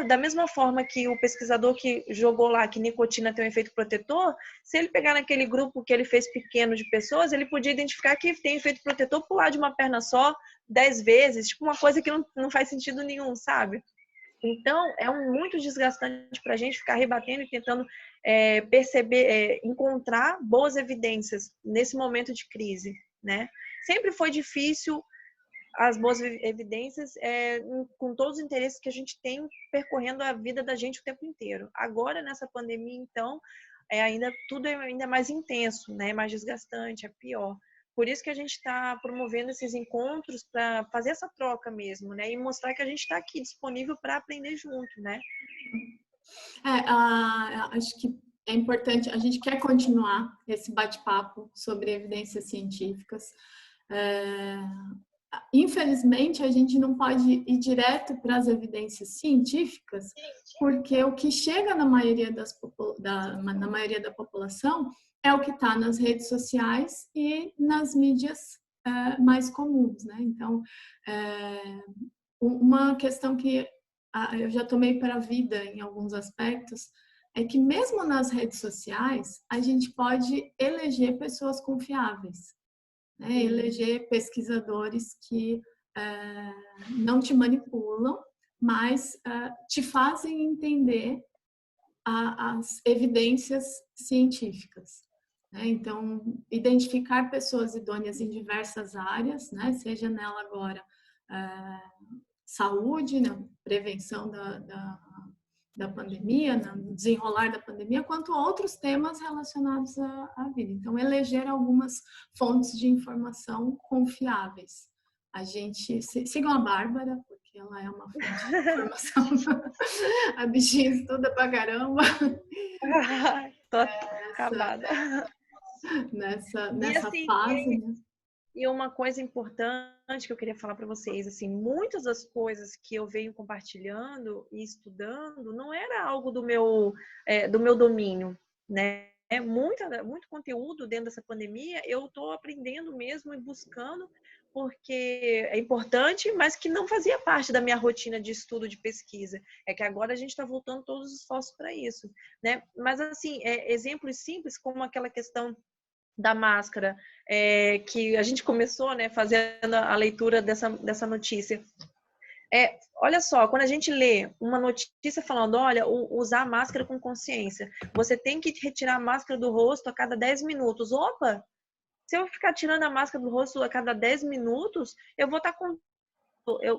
da mesma forma que o pesquisador que jogou lá que nicotina tem um efeito protetor, se ele pegar naquele grupo que ele fez pequeno de pessoas, ele podia identificar que tem efeito protetor pular de uma perna só 10 vezes, tipo uma coisa que não faz sentido nenhum, sabe? Então, é muito desgastante para a gente ficar rebatendo e tentando perceber, encontrar boas evidências nesse momento de crise, né? Sempre foi difícil as boas evidências com todos os interesses que a gente tem percorrendo a vida da gente o tempo inteiro. Agora, nessa pandemia, então, tudo é ainda mais intenso, né? Mais desgastante, é pior. Por isso que a gente está promovendo esses encontros para fazer essa troca mesmo, né? E mostrar que a gente está aqui disponível para aprender junto, né? Acho que é importante, a gente quer continuar esse bate-papo sobre evidências científicas. Infelizmente, a gente não pode ir direto para as evidências científicas, porque o que chega na maioria na maioria da população é o que está nas redes sociais e nas mídias mais comuns, né? Então, uma questão que eu já tomei para a vida em alguns aspectos é que mesmo nas redes sociais a gente pode eleger pessoas confiáveis, né? Eleger pesquisadores que não te manipulam, mas te fazem entender as evidências científicas. Né? Então, identificar pessoas idôneas em diversas áreas, né? Seja nela agora saúde, na prevenção da pandemia, no desenrolar da pandemia, quanto outros temas relacionados à vida. Então, eleger algumas fontes de informação confiáveis. A gente sigam a Bárbara, porque ela é uma fonte de informação. A bichinha estuda pra caramba. Tô acabada. Nessa assim, fase, né? E uma coisa importante que eu queria falar para vocês, assim, muitas das coisas que eu venho compartilhando e estudando não era algo do meu domínio, né? Muito conteúdo dentro dessa pandemia eu estou aprendendo mesmo e buscando, porque é importante, mas que não fazia parte da minha rotina de estudo, de pesquisa. É que agora a gente está voltando todos os esforços para isso, né? Mas, assim, exemplos simples, como aquela questão da máscara, que a gente começou, né, fazendo a leitura dessa notícia. Olha só, quando a gente lê uma notícia falando, olha, usar máscara com consciência, você tem que retirar a máscara do rosto a cada 10 minutos. Opa! Se eu ficar tirando a máscara do rosto a cada 10 minutos, eu vou estar com...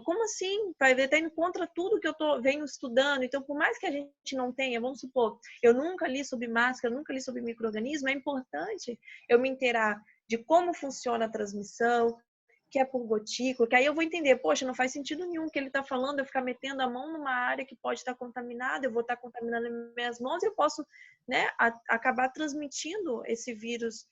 como assim? Vai estar indo contra tudo que eu venho estudando. Então, por mais que a gente não tenha, vamos supor, eu nunca li sobre máscara, nunca li sobre micro-organismo, é importante eu me inteirar de como funciona a transmissão, que é por gotícula, que aí eu vou entender, poxa, não faz sentido nenhum que ele está falando, eu ficar metendo a mão numa área que pode estar contaminada, eu vou estar contaminando minhas mãos e eu posso, né, acabar transmitindo esse vírus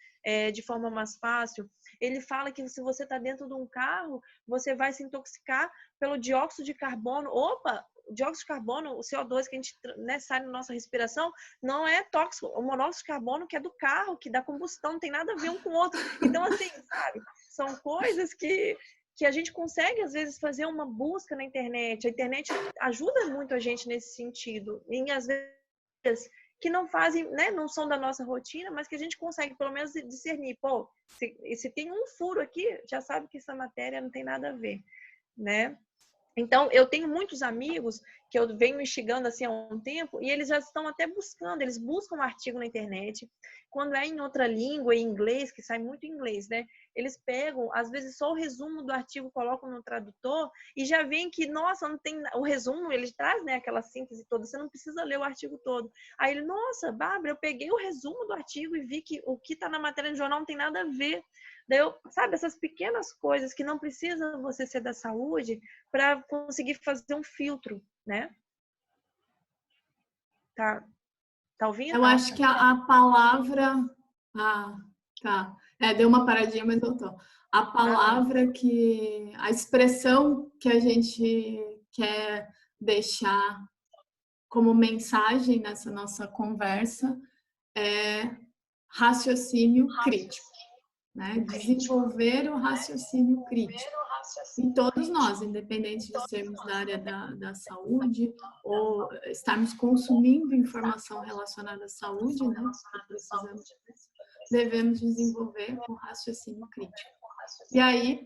de forma mais fácil. Ele fala que se você está dentro de um carro, você vai se intoxicar pelo dióxido de carbono. Opa! O dióxido de carbono, o CO2 que a gente, né, sai na nossa respiração, não é tóxico. O monóxido de carbono que é do carro, que dá combustão, não tem nada a ver um com o outro. Então, assim, sabe? São coisas que a gente consegue, às vezes, fazer uma busca na internet. A internet ajuda muito a gente nesse sentido. E, às vezes, que não fazem, né, não são da nossa rotina, mas que a gente consegue, pelo menos, discernir. Pô, se tem um furo aqui, já sabe que essa matéria não tem nada a ver, né? Então, eu tenho muitos amigos que eu venho instigando assim há um tempo, e eles já estão até buscando, eles buscam um artigo na internet. Quando é em outra língua, em inglês, que sai muito em inglês, né? Eles pegam, às vezes, só o resumo do artigo, colocam no tradutor e já veem que, nossa, não tem... O resumo, ele traz, né, aquela síntese toda, você não precisa ler o artigo todo. Aí ele, nossa, Bárbara, eu peguei o resumo do artigo e vi que o que está na matéria do jornal não tem nada a ver. Daí eu, sabe, essas pequenas coisas que não precisa você ser da saúde para conseguir fazer um filtro, né? Tá ouvindo? Eu acho que a palavra... Ah, tá. Deu uma paradinha, mas voltou. A palavra que... A expressão que a gente quer deixar como mensagem nessa nossa conversa é raciocínio crítico, né? Desenvolver o raciocínio crítico. E todos nós, independente de sermos da área da saúde ou estarmos consumindo informação relacionada à saúde, né? Precisamos disso, devemos desenvolver o raciocínio crítico. E aí,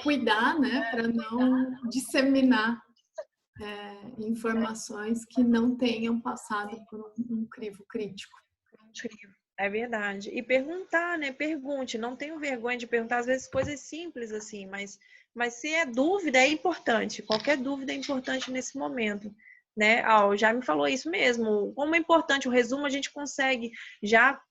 cuidar, né? Para não disseminar informações que não tenham passado por um crivo crítico. É verdade. E perguntar, né? Pergunte. Não tenho vergonha de perguntar, às vezes, coisas simples assim, mas se é dúvida, é importante. Qualquer dúvida é importante nesse momento, né? Já me falou isso mesmo. Como é importante o resumo, a gente consegue já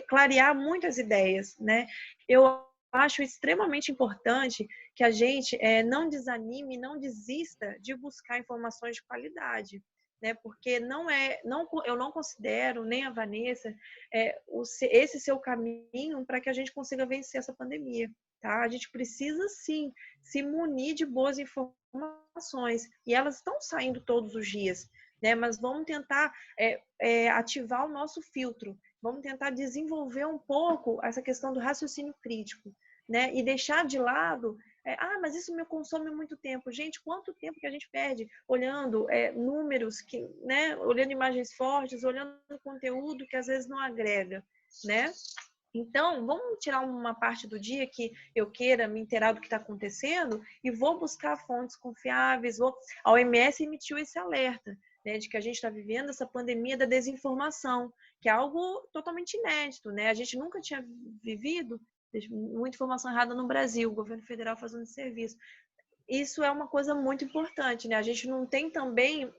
clarear muitas ideias, né? Eu acho extremamente importante que a gente não desanime, não desista de buscar informações de qualidade, né? Porque eu não considero, nem a Vanessa, esse seu caminho para que a gente consiga vencer essa pandemia, tá? A gente precisa, sim, se munir de boas informações, e elas estão saindo todos os dias, né? Mas vamos tentar ativar o nosso filtro, vamos tentar desenvolver um pouco essa questão do raciocínio crítico, né? E deixar de lado mas isso me consome muito tempo. Gente, quanto tempo que a gente perde olhando números, né? Olhando imagens fortes, olhando conteúdo que às vezes não agrega, né? Então, vamos tirar uma parte do dia que eu queira me inteirar do que está acontecendo e vou buscar fontes confiáveis. A OMS emitiu esse alerta, né, de que a gente está vivendo essa pandemia da desinformação, que é algo totalmente inédito, né? A gente nunca tinha vivido muita informação errada no Brasil, o governo federal fazendo esse serviço. Isso é uma coisa muito importante, né? A gente não tem também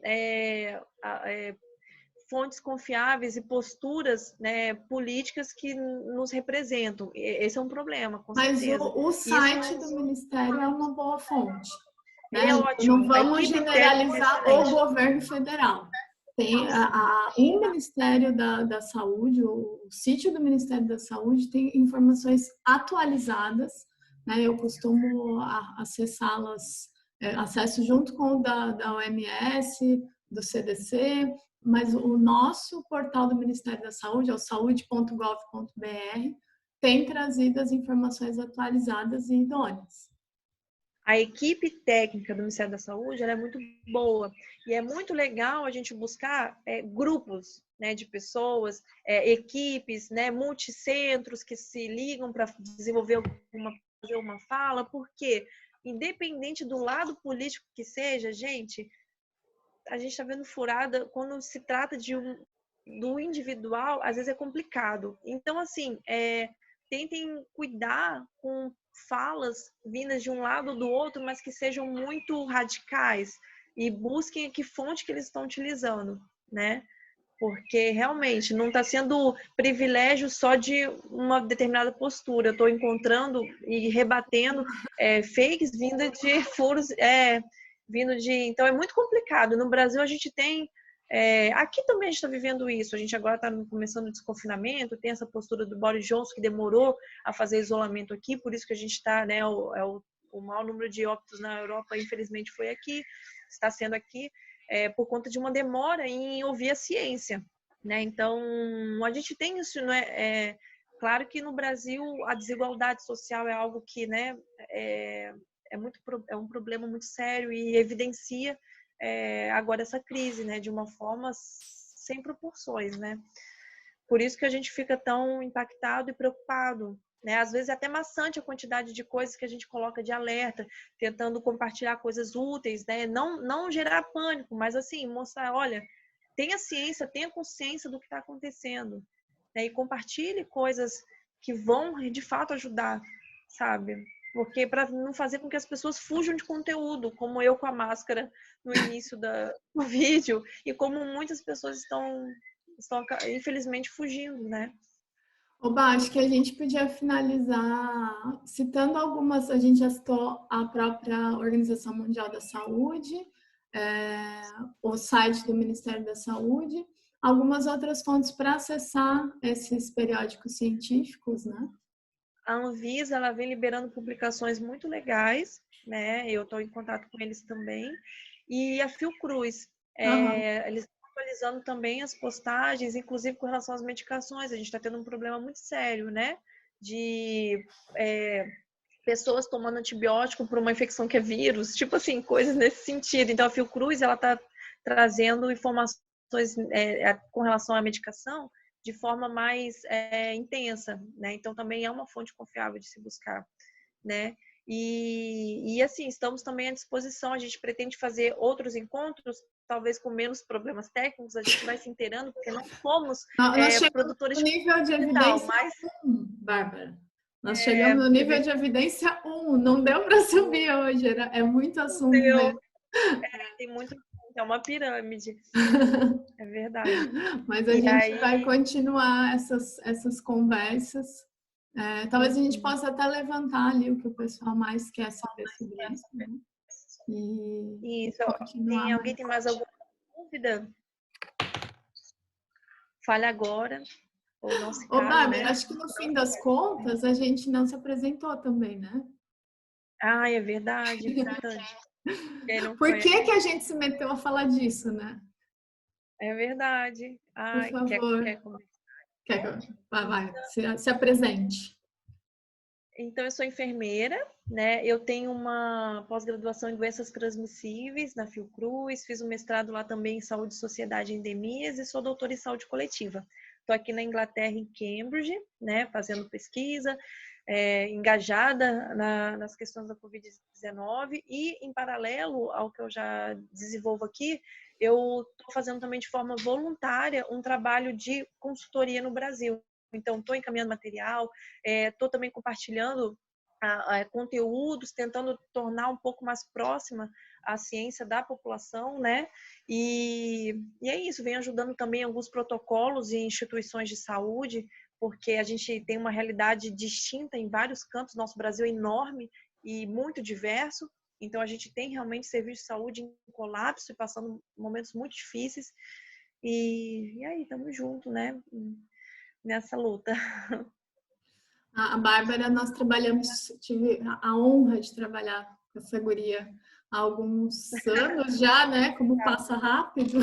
fontes confiáveis e posturas, né, políticas que nos representam. Esse é um problema, com certeza. Mas o site do Ministério é uma boa fonte, né? É ótimo. Não vamos generalizar o governo federal. Tem o Ministério da Saúde, o sítio do Ministério da Saúde tem informações atualizadas, né? Eu costumo acessá-las, acesso junto com o da OMS, do CDC, mas o nosso portal do Ministério da Saúde, é o saude.gov.br, tem trazido as informações atualizadas e idôneas. A equipe técnica do Ministério da Saúde ela é muito boa e é muito legal a gente buscar grupos, né, de pessoas, equipes, né, multicentros que se ligam para desenvolver fazer uma fala, porque independente do lado político que seja, gente, a gente está vendo furada quando se trata do individual, às vezes é complicado. Então, assim, tentem cuidar com falas vindas de um lado ou do outro, mas que sejam muito radicais e busquem que fonte que eles estão utilizando, né? Porque realmente não está sendo privilégio só de uma determinada postura. Eu estou encontrando e rebatendo fakes vindas de furos, então é muito complicado. No Brasil a gente tem aqui também a gente está vivendo isso. A gente agora está começando o desconfinamento, tem essa postura do Boris Johnson que demorou a fazer isolamento aqui, por isso que a gente está, né, o maior número de óbitos na Europa, infelizmente, foi aqui, está sendo aqui, por conta de uma demora em ouvir a ciência, né? Então, a gente tem isso, né? Claro que no Brasil a desigualdade social é algo que, né, é um problema muito sério e evidencia agora essa crise, né, de uma forma sem proporções, né? Por isso que a gente fica tão impactado e preocupado né? Às vezes é até maçante a quantidade de coisas que a gente coloca de alerta, tentando compartilhar coisas úteis, né? Não gerar pânico, mas assim, mostrar, olha, tenha ciência, tenha consciência do que está acontecendo, né? E compartilhe coisas que vão, de fato, ajudar, sabe? Porque para não fazer com que as pessoas fujam de conteúdo, como eu com a máscara no início do vídeo, e como muitas pessoas estão infelizmente fugindo, né? Oba, acho que a gente podia finalizar citando algumas, a gente já citou a própria Organização Mundial da Saúde, o site do Ministério da Saúde, algumas outras fontes para acessar esses periódicos científicos, né? A Anvisa, ela vem liberando publicações muito legais, né? Eu estou em contato com eles também. E a Fiocruz, eles estão atualizando também as postagens, inclusive com relação às medicações. A gente está tendo um problema muito sério, né? De pessoas tomando antibiótico por uma infecção que é vírus, tipo assim, coisas nesse sentido. Então, a Fiocruz, ela está trazendo informações com relação à medicação de forma mais intensa, né? Então, também é uma fonte confiável de se buscar, né? E assim, estamos também à disposição, a gente pretende fazer outros encontros, talvez com menos problemas técnicos, a gente vai se inteirando, porque não somos produtores de nível de evidência mas... Bárbara. Nós chegamos no nível de evidência 1, não deu para subir hoje, é muito assunto mesmo. Tem muito, é uma pirâmide, é verdade. Mas a gente vai continuar essas conversas. Talvez a gente possa até levantar ali o que o pessoal mais quer saber sobre isso. Né? Isso. Alguém tem mais alguma dúvida? Fale agora. Ou não se cale, Bárbara, né? acho que no fim das contas a gente não se apresentou também, né? Ah, é verdade, importante. Por que a gente se meteu a falar disso, né? É verdade. Por favor. Vai, se apresente. Então, eu sou enfermeira, né? Eu tenho uma pós-graduação em doenças transmissíveis na Fiocruz, fiz um mestrado lá também em saúde, sociedade e endemias e sou doutora em saúde coletiva. Estou aqui na Inglaterra, em Cambridge, né? Fazendo pesquisa, engajada nas questões da Covid-19 e, em paralelo ao que eu já desenvolvo aqui, eu estou fazendo também de forma voluntária um trabalho de consultoria no Brasil. Então, estou encaminhando material, estou também compartilhando conteúdos, tentando tornar um pouco mais próxima a ciência da população, né? E é isso, vem ajudando também alguns protocolos e instituições de saúde, porque a gente tem uma realidade distinta em vários cantos, nosso Brasil é enorme e muito diverso, então a gente tem realmente serviço de saúde em colapso e passando momentos muito difíceis, e aí, estamos juntos, né? Nessa luta. A Bárbara, nós tive a honra de trabalhar com essa guria há alguns anos já, né? Como passa rápido,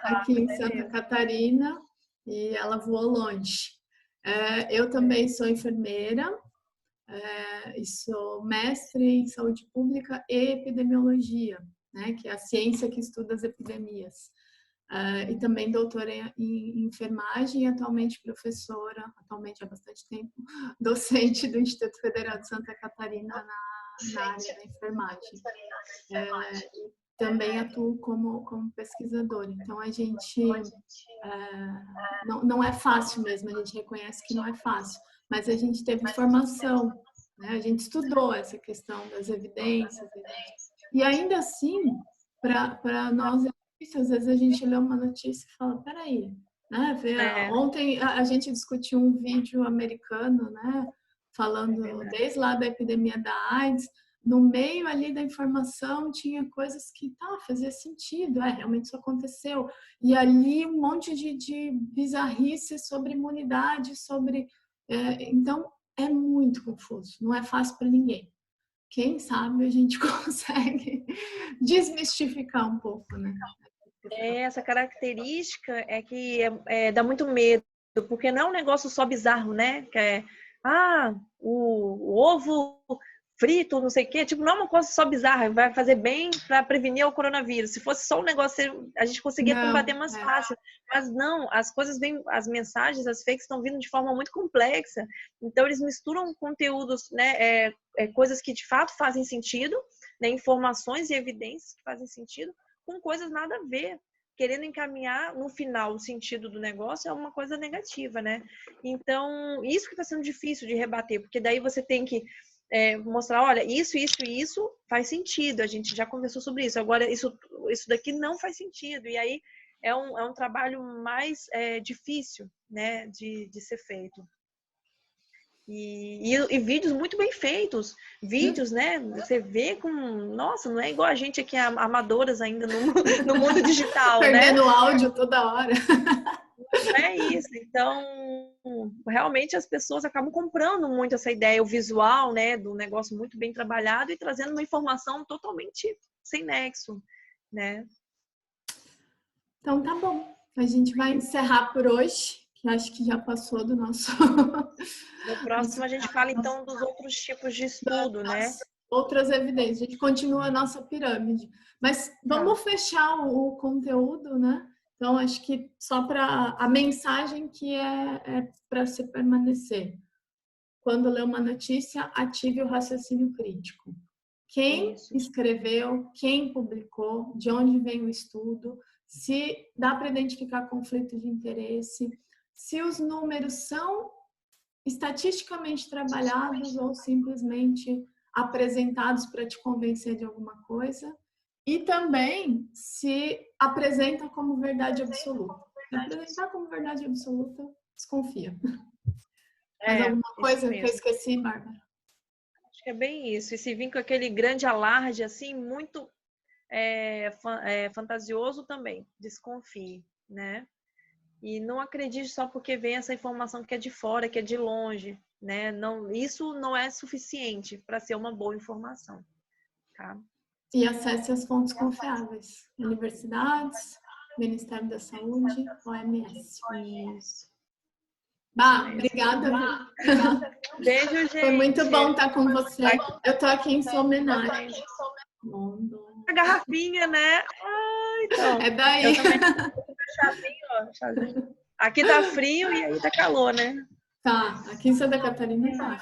aqui em Santa Catarina, e ela voou longe. Eu também sou enfermeira, e sou mestre em saúde pública e epidemiologia, né? Que é a ciência que estuda as epidemias. E também doutora em enfermagem e atualmente professora, atualmente há bastante tempo, docente do Instituto Federal de Santa Catarina na área da enfermagem. E também atuo como pesquisadora. Então, a gente não é fácil mesmo, a gente reconhece que não é fácil, mas a gente teve formação, né? A gente estudou essa questão das evidências, e ainda assim, para nós, às vezes a gente lê uma notícia e fala, peraí, né? Ontem a gente discutiu um vídeo americano, né? Falando desde lá da epidemia da AIDS, no meio ali da informação tinha coisas que fazia sentido, realmente isso aconteceu. E ali um monte de bizarrice sobre imunidade, então é muito confuso, não é fácil para ninguém. Quem sabe a gente consegue desmistificar um pouco, né? Essa característica é que dá muito medo, porque não é um negócio só bizarro, né? Que o ovo frito, não sei o quê. Tipo, não é uma coisa só bizarra, vai fazer bem para prevenir o coronavírus. Se fosse só um negócio, a gente conseguia combater mais fácil. Mas não, as coisas vêm, as mensagens, as fakes estão vindo de forma muito complexa. Então, eles misturam conteúdos, né, coisas que de fato fazem sentido, né, informações e evidências que fazem sentido, com coisas nada a ver. Querendo encaminhar, no final, o sentido do negócio é uma coisa negativa, né? Então, isso que está sendo difícil de rebater, porque daí você tem que mostrar, olha, isso faz sentido, a gente já conversou sobre isso, agora isso daqui não faz sentido, e aí é um trabalho mais difícil, né, de ser feito. E vídeos muito bem feitos, vídeos, né, você vê com, nossa, não é igual a gente aqui, amadoras ainda no mundo digital, né? Perdendo áudio toda hora. Não é isso, então realmente as pessoas acabam comprando muito essa ideia, o visual, né, do negócio muito bem trabalhado e trazendo uma informação totalmente sem nexo, né? Então tá bom, a gente vai encerrar por hoje, que acho que já passou do nosso... No próximo a gente fala então dos outros tipos de estudo, né? Outras evidências, a gente continua a nossa pirâmide. Mas vamos fechar o conteúdo, né? Então, acho que só para a mensagem que é para se permanecer. Quando lê uma notícia, ative o raciocínio crítico. Quem escreveu, quem publicou, de onde vem o estudo, se dá para identificar conflito de interesse, se os números são estatisticamente trabalhados ou simplesmente apresentados para te convencer de alguma coisa, e também se apresenta como verdade absoluta. Se apresentar como verdade absoluta, desconfia. Mais alguma coisa que eu esqueci, Bárbara? Acho que é bem isso. E se vir com aquele grande alarde, assim, muito fantasioso também, desconfie, né? E não acredite só porque vem essa informação que é de fora, que é de longe, né? Não, isso não é suficiente para ser uma boa informação, tá? E acesse as fontes confiáveis. Universidades, Ministério da Saúde, OMS. Isso. Bah, obrigada. Beijo, gente. Foi muito bom estar com você. Eu tô aqui em sua homenagem. A garrafinha, né? Então, é daí. Eu também chazinho. Aqui tá frio e aí tá calor, né? Tá, aqui em Santa Catarina tá.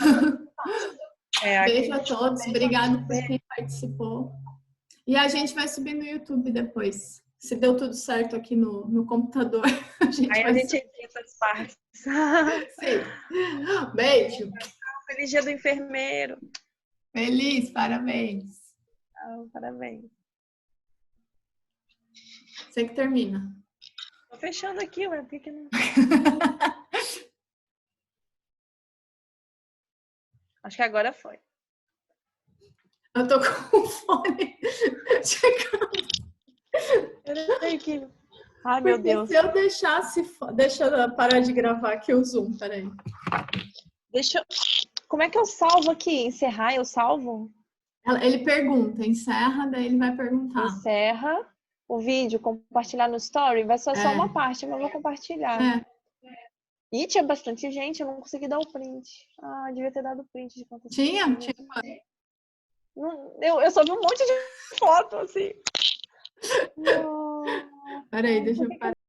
Beijo a todos, obrigado por quem participou. E a gente vai subir no YouTube depois. Se deu tudo certo aqui no computador. A gente edita as partes. Sim. Beijo. Feliz dia do enfermeiro. Feliz, parabéns. Parabéns. Você que termina. Tô fechando aqui, ué. Por que não? Acho que agora foi. Eu tô com o fone chegando. Ai, meu Deus. Se eu deixasse... Deixa eu parar de gravar aqui o Zoom, peraí. Como é que eu salvo aqui? Encerrar, eu salvo? Ele pergunta, encerra, daí ele vai perguntar. Encerra o vídeo, compartilhar no story, vai ser só uma parte, mas eu vou compartilhar. E tinha bastante gente, eu não consegui dar o print. Devia ter dado o print de quantas Tinha? Eu só vi um monte de foto, assim. Peraí, deixa eu parar.